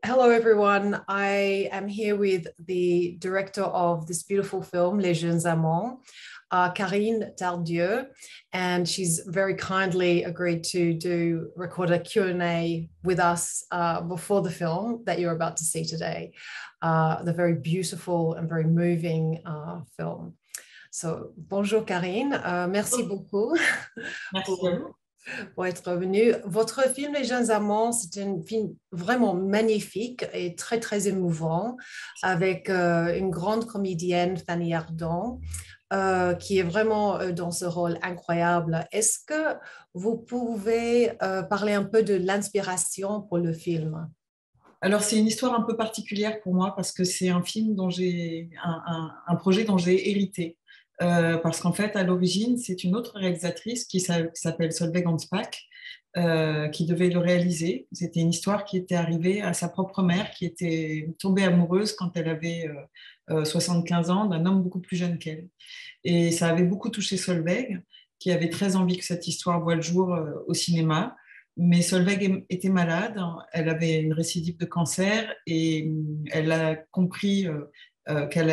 Hello, everyone. I am here with the director of this beautiful film, Les Jeunes Amants, Karine Tardieu, and she's very kindly agreed to record a Q&A with us before the film that you're about to see today, the very beautiful and very moving film. So, bonjour Karine, merci beaucoup. Merci à vous. Pour être revenu. Votre film Les Jeunes Amants, c'est un film vraiment magnifique et très, très émouvant avec une grande comédienne, Fanny Ardant, qui est vraiment dans ce rôle incroyable. Est-ce que vous pouvez parler un peu de l'inspiration pour le film? Alors, c'est une histoire un peu particulière pour moi parce que c'est un film dont j'ai un projet dont j'ai hérité. Parce qu'en fait, à l'origine, c'est une autre réalisatrice qui s'appelle Solveig Hansbach qui devait le réaliser. C'était une histoire qui était arrivée à sa propre mère, qui était tombée amoureuse quand elle avait 75 ans d'un homme beaucoup plus jeune qu'elle. Et ça avait beaucoup touché Solveig, qui avait très envie que cette histoire voie le jour au cinéma. Mais Solveig était malade, elle avait une récidive de cancer et elle a compris qu'elle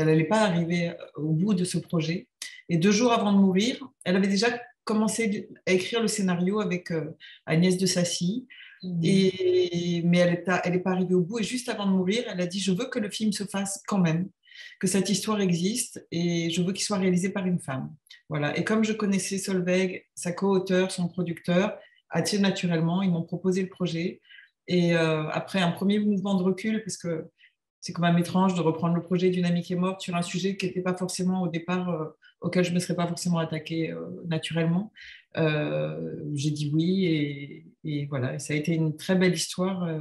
n'allait pas arriver au bout de ce projet. Et 2 jours avant de mourir, elle avait déjà commencé à écrire le scénario avec Agnès de Sassy. Mais elle n'est pas arrivée au bout. Et juste avant de mourir, elle a dit « Je veux que le film se fasse quand même, que cette histoire existe et je veux qu'il soit réalisé par une femme. » Voilà. Et comme je connaissais Solveig, sa co-auteur, son producteur, assez naturellement, ils m'ont proposé le projet. Et après un premier mouvement de recul, parce que c'est quand même étrange de reprendre le projet d'une amie qui est morte sur un sujet qui n'était pas forcément au départ auquel je ne me serais pas forcément attaquée naturellement. J'ai dit oui et voilà, ça a été une très belle histoire.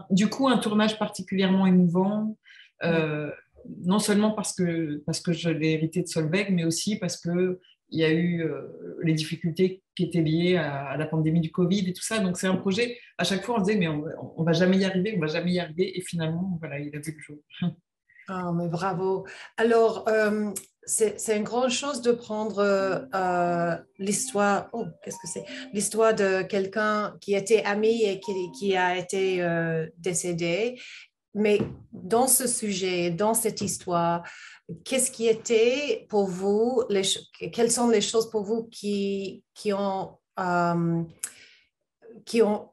Du coup, un tournage particulièrement émouvant, non seulement parce que je l'ai hérité de Solveig, mais aussi parce qu'il y a eu les difficultés qui étaient liées à la pandémie du Covid et tout ça. Donc c'est un projet, à chaque fois on se disait mais on va jamais y arriver, on va jamais y arriver. Et finalement, voilà, il a vu le jour. Oh, mais bravo. Alors, c'est une grande chose de prendre l'histoire, oh, qu'est-ce que c'est? L'histoire de quelqu'un qui était ami et qui a été décédé. Mais dans ce sujet, dans cette histoire, qu'est-ce qui était pour vous, quelles sont les choses pour vous qui ont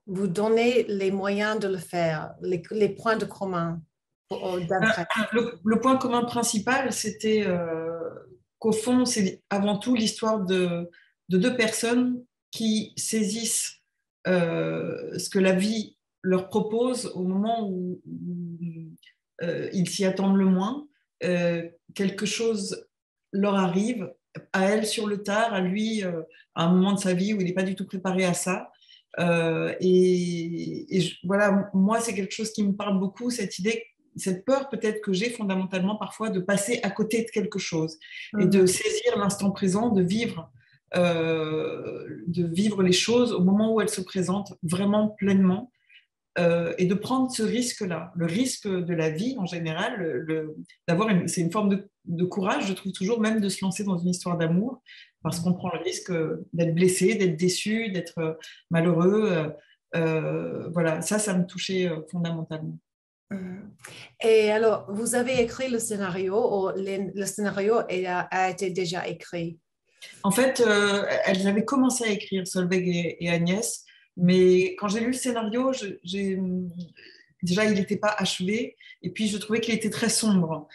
vous donné les moyens de le faire, les points de commun d'intérêt? Le point commun principal, c'était qu'au fond, c'est avant tout l'histoire de 2 personnes qui saisissent ce que la vie leur propose au moment où ils s'y attendent le moins. Quelque chose leur arrive, à elle sur le tard, à lui à un moment de sa vie où il n'est pas du tout préparé à ça. Voilà, moi, c'est quelque chose qui me parle beaucoup, cette idée, cette peur peut-être que j'ai fondamentalement parfois de passer à côté de quelque chose et de saisir l'instant présent, de vivre les choses au moment où elles se présentent vraiment pleinement. Et de prendre ce risque-là, le risque de la vie en général, c'est une forme de courage, je trouve toujours, même de se lancer dans une histoire d'amour, parce qu'on prend le risque d'être blessé, d'être déçu, d'être malheureux. Voilà, ça me touchait fondamentalement. Et alors, vous avez écrit le scénario ou le scénario a été déjà écrit? En fait, elles avaient commencé à écrire, Solveig et Agnès, mais quand j'ai lu le scénario, déjà, il n'était pas achevé, et puis je trouvais qu'il était très sombre,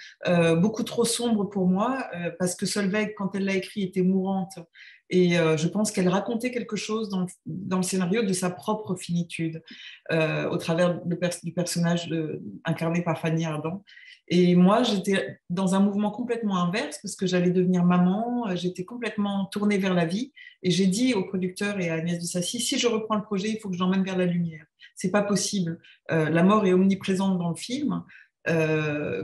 beaucoup trop sombre pour moi, parce que Solveig, quand elle l'a écrit, était mourante, et je pense qu'elle racontait quelque chose dans le scénario de sa propre finitude, au travers du personnage incarné par Fanny Ardant. Et moi, j'étais dans un mouvement complètement inverse parce que j'allais devenir maman, j'étais complètement tournée vers la vie. Et j'ai dit au producteur et à Agnès de Sassy, si je reprends le projet, il faut que je l'emmène vers la lumière. C'est pas possible. La mort est omniprésente dans le film,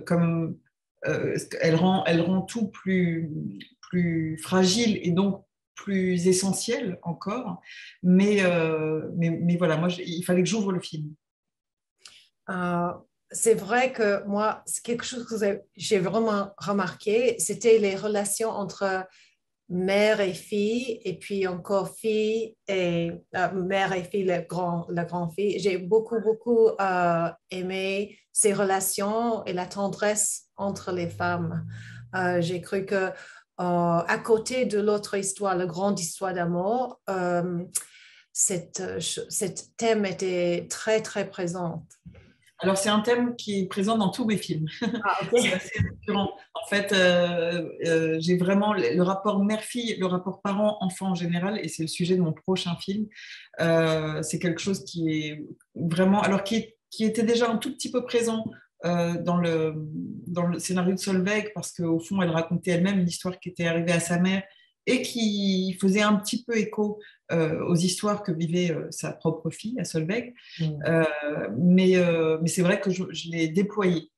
comme elle rend tout plus fragile et donc plus essentiel encore. Mais voilà, moi, il fallait que j'ouvre le film. C'est vrai que moi, c'est quelque chose que j'ai vraiment remarqué, c'était les relations entre mère et fille, et puis encore fille et mère et fille, la grand-fille. J'ai beaucoup aimé ces relations et la tendresse entre les femmes. J'ai cru que à côté de l'autre histoire, la grande histoire d'amour, cette thème était très présente. Alors, c'est un thème qui est présent dans tous mes films. Ah, ok. C'est assez récurrent. En fait, j'ai vraiment le rapport mère-fille, le rapport parent-enfant en général, et c'est le sujet de mon prochain film. C'est quelque chose qui est vraiment, alors qui était déjà un tout petit peu présent dans le scénario de Solveig, parce qu'au fond, elle racontait elle-même une histoire qui était arrivée à sa mère et qui faisait un petit peu écho aux histoires que vivait sa propre fille, à Solveig. Mm. Mais c'est vrai que je l'ai déployé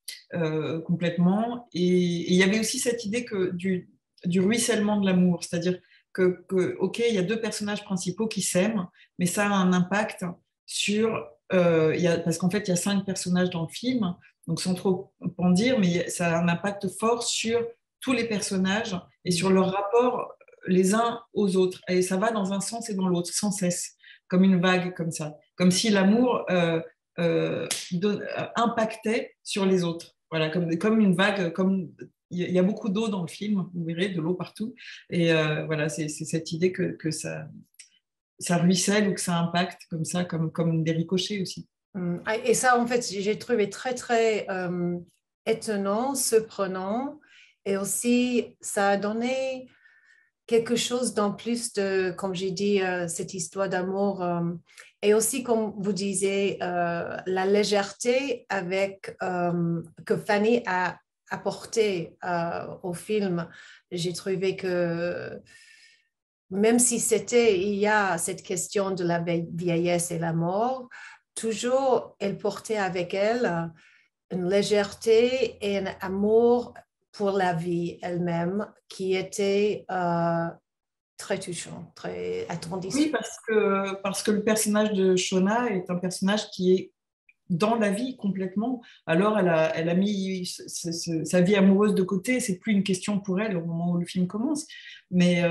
complètement. Et il y avait aussi cette idée du ruissellement de l'amour, c'est-à-dire OK, il y a deux personnages principaux qui s'aiment, mais ça a un impact sur... parce qu'en fait, il y a 5 personnages dans le film, donc sans trop en dire, mais ça a un impact fort sur tous les personnages et sur leur rapport les uns aux autres. Et ça va dans un sens et dans l'autre, sans cesse, comme une vague comme ça. Comme si l'amour impactait sur les autres. Voilà, comme une vague, comme il y a beaucoup d'eau dans le film, vous verrez, de l'eau partout. Et voilà, c'est cette idée que ça ruisselle ou que ça impacte comme ça, comme des ricochets aussi. Et ça, en fait, j'ai trouvé très étonnant, surprenant. Et aussi, ça a donné quelque chose d'en plus de, comme j'ai dit, cette histoire d'amour. Et aussi, comme vous disiez, la légèreté avec, que Fanny a apporté au film. J'ai trouvé que même si il y a cette question de la vieillesse et la mort, toujours elle portait avec elle une légèreté et un amour pour la vie elle-même qui était très touchant, très Oui, attendrissant. parce que le personnage de Shona est un personnage qui est dans la vie complètement. Alors, elle a mis sa vie amoureuse de côté. C'est plus une question pour elle au moment où le film commence. Mais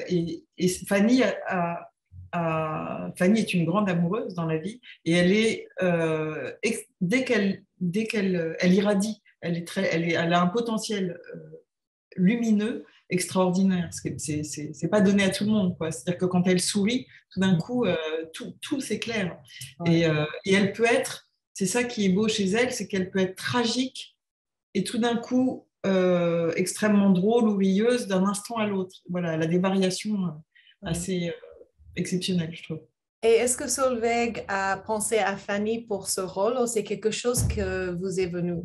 et Fanny Fanny est une grande amoureuse dans la vie et elle est dès qu'elle elle irradie. Elle a un potentiel lumineux extraordinaire. C'est pas donné à tout le monde, quoi. C'est-à-dire que quand elle sourit, tout d'un coup, tout s'éclaire. Ouais. Et elle peut être, c'est ça qui est beau chez elle, c'est qu'elle peut être tragique et tout d'un coup extrêmement drôle ou rieuse d'un instant à l'autre. Voilà, elle a des variations assez exceptionnelles, je trouve. Et est-ce que Solveig a pensé à Fanny pour ce rôle ou c'est quelque chose que vous est venu?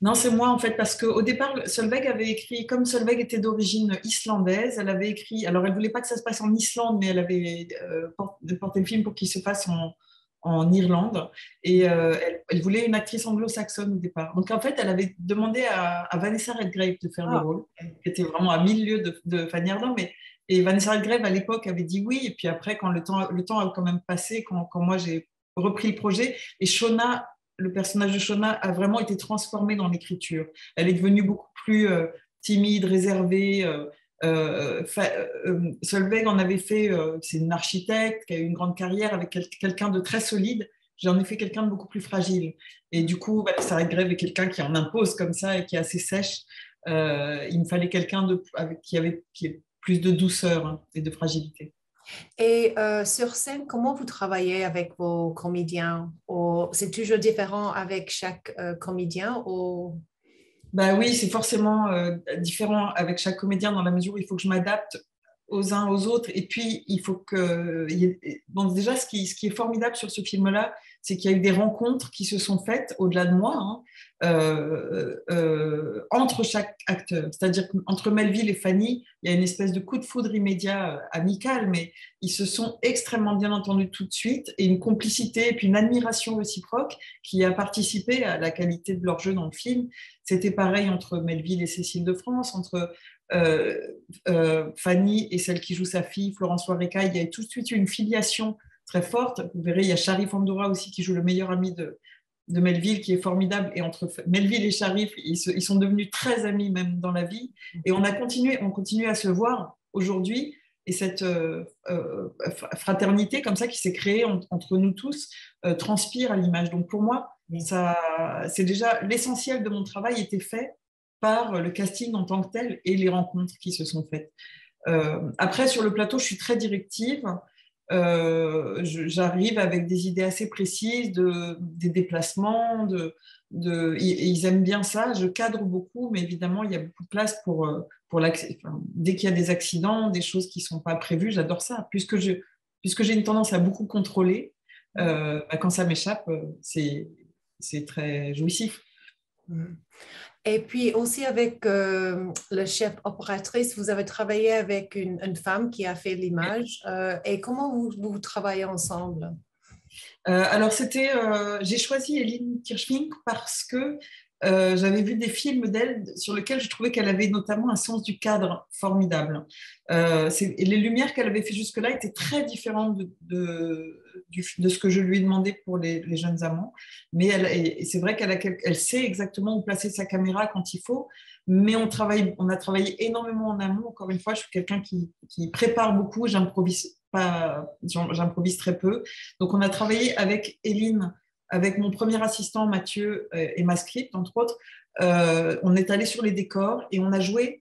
Non, c'est moi en fait, parce qu'au départ, Solveig avait écrit, comme Solveig était d'origine islandaise, elle avait écrit, alors elle voulait pas que ça se passe en Islande, mais elle avait porté le film pour qu'il se passe en Irlande, et elle voulait une actrice anglo-saxonne au départ. Donc en fait, elle avait demandé à Vanessa Redgrave de faire le Ah, rôle, ok. qui était vraiment à 1000 lieues de Fanny Ardant, et Vanessa Redgrave à l'époque avait dit oui, et puis après, quand le temps a quand même passé, quand moi j'ai repris le projet, et Shona, le personnage de Shona a vraiment été transformé dans l'écriture. Elle est devenue beaucoup plus timide, réservée. Solveig en avait fait, c'est une architecte qui a eu une grande carrière avec quelqu'un de très solide. J'en ai fait quelqu'un de beaucoup plus fragile. Et du coup, Vanessa Redgrave est quelqu'un qui en impose comme ça et qui est assez sèche. Il me fallait quelqu'un qui ait plus de douceur, hein, et de fragilité. Et sur scène, comment vous travaillez avec vos comédiens? C'est toujours différent avec chaque comédien ou... Bah oui, c'est forcément différent avec chaque comédien dans la mesure où il faut que je m'adapte aux uns aux autres. Et puis, il faut que... Donc déjà, ce qui est formidable sur ce film-là, c'est qu'il y a eu des rencontres qui se sont faites au-delà de moi, hein, entre chaque acteur. C'est-à-dire qu'entre Melville et Fanny, il y a une espèce de coup de foudre immédiat, amical, mais ils se sont extrêmement bien entendus tout de suite, et une complicité et puis une admiration réciproque qui a participé à la qualité de leur jeu dans le film. C'était pareil entre Melville et Cécile de France, entre Fanny et celle qui joue sa fille, Florence Wareka. Il y a tout de suite une filiation très forte. Vous verrez, il y a Sharif Andoura aussi qui joue le meilleur ami de Melville, qui est formidable. Et entre Melville et Sharif, ils sont devenus très amis même dans la vie. Et on continue à se voir aujourd'hui et cette fraternité comme ça qui s'est créée entre nous tous transpire à l'image. Donc pour moi, c'est déjà l'essentiel de mon travail était fait par le casting en tant que tel et les rencontres qui se sont faites. Après, sur le plateau, je suis très directive. J'arrive avec des idées assez précises des déplacements. Ils aiment bien ça. Je cadre beaucoup, mais évidemment, il y a beaucoup de place dès qu'il y a des accidents, des choses qui ne sont pas prévues, j'adore ça. Puisque j'ai une tendance à beaucoup contrôler, quand ça m'échappe, c'est très jouissif. Et puis aussi avec le chef opératrice, vous avez travaillé avec une femme qui a fait l'image. Et comment vous travaillez ensemble? Alors, j'ai choisi Eline Kirchfink parce que j'avais vu des films d'elle sur lesquels je trouvais qu'elle avait notamment un sens du cadre formidable. Et les lumières qu'elle avait fait jusque-là étaient très différentes de ce que je lui ai demandé pour les jeunes amants. Mais et c'est vrai qu'elle sait exactement où placer sa caméra quand il faut. Mais on a travaillé énormément en amont. Encore une fois, je suis quelqu'un qui prépare beaucoup. J'improvise très peu. Donc, on a travaillé avec Eline, avec mon premier assistant Mathieu et ma script, entre autres. On est allé sur les décors et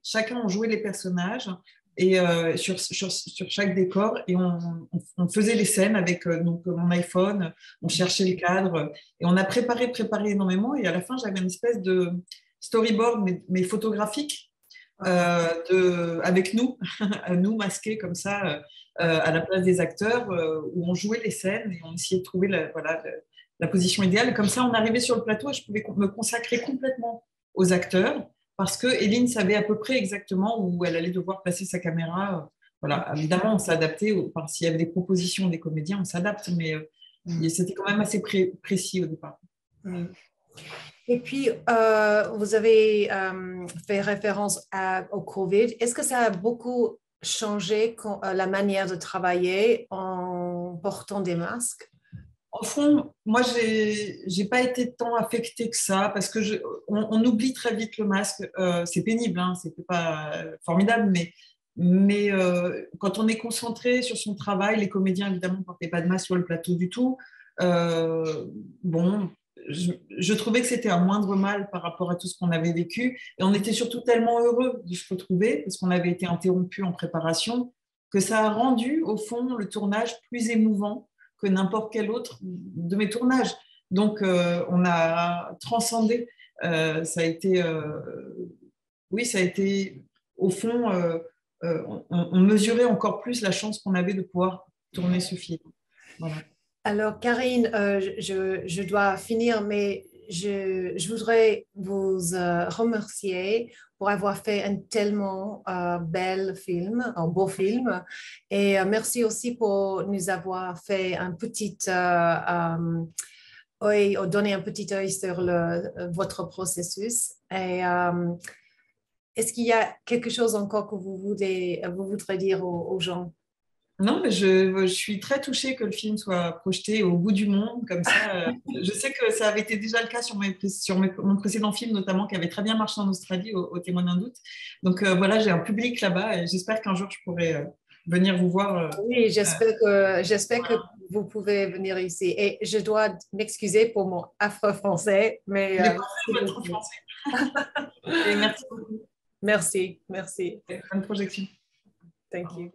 chacun a joué les personnages et sur chaque décor et on faisait les scènes avec donc, mon iPhone, on cherchait les cadres et on a préparé énormément et à la fin j'avais une espèce de storyboard mais photographique avec nous, nous masqués comme ça à la place des acteurs où on jouait les scènes et on essayait de trouver la position idéale. Et comme ça, on arrivait sur le plateau et je pouvais me consacrer complètement aux acteurs parce que Eline savait à peu près exactement où elle allait devoir placer sa caméra. Voilà, évidemment, on s'est adapté. S'il y avait des propositions des comédiens, on s'adapte, mais c'était quand même assez précis au départ. Et puis, vous avez fait référence au Covid. Est-ce que ça a beaucoup changé la manière de travailler en portant des masques? Au fond, moi, j'ai pas été tant affectée que ça parce que on oublie très vite le masque. C'est pénible, hein, c'était pas formidable, mais quand on est concentré sur son travail, les comédiens évidemment ne portaient pas de masque sur le plateau du tout. Bon, je trouvais que c'était un moindre mal par rapport à tout ce qu'on avait vécu et on était surtout tellement heureux de se retrouver parce qu'on avait été interrompu en préparation que ça a rendu au fond le tournage plus émouvant que n'importe quel autre de mes tournages. Donc, on a transcendé. Ça a été, au fond, on mesurait encore plus la chance qu'on avait de pouvoir tourner ce film. Voilà. Alors, Karine, je dois finir, mais je voudrais vous remercier pour avoir fait un tellement bel film, un beau film. Et merci aussi pour nous avoir fait donné un petit œil sur votre processus. Et est-ce qu'il y a quelque chose encore que vous voudrez dire aux gens? Non, mais je suis très touchée que le film soit projeté au bout du monde, comme ça. Je sais que ça avait été déjà le cas sur mon précédent film, notamment, qui avait très bien marché en Australie, au Témoin d'un doute. Donc voilà, j'ai un public là-bas et j'espère qu'un jour, je pourrai venir vous voir. Oui, j'espère que vous pouvez venir ici. Et je dois m'excuser pour mon affreux français, mais Les Français, votre français. Et merci beaucoup. Merci. Bonne projection. Thank you.